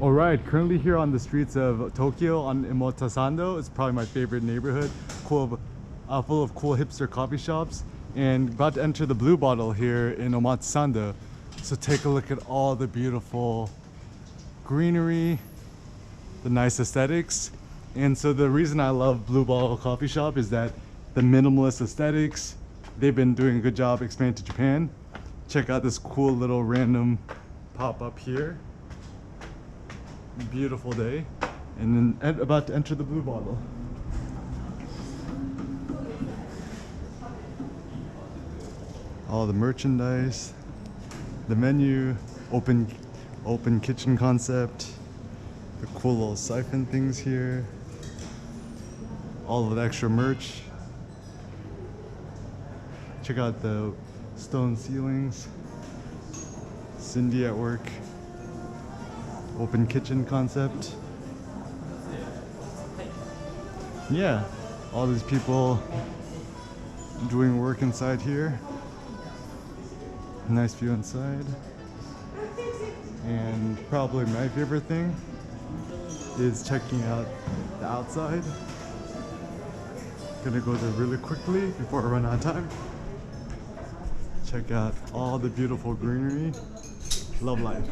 Alright, currently here on the streets of Tokyo on Omotesando. It's probably my favorite neighborhood, full of cool hipster coffee shops. And about to enter the Blue Bottle here in Omotesando. So take a look at all the beautiful greenery, the nice aesthetics. And so the reason I love Blue Bottle Coffee Shop is that the minimalist aesthetics, they've been doing a good job expanding to Japan. Check out this cool little random pop-up here. Beautiful day, and then about to enter the Blue Bottle. All the merchandise, the menu, open kitchen concept, the cool little siphon things here, all of the extra merch. Check out the stone ceilings. Cindy at work. Open kitchen concept. Yeah, all these people doing work inside here. Nice view inside. And probably my favorite thing is checking out the outside. Gonna go there really quickly before I run out of time. Check out all the beautiful greenery. Love life.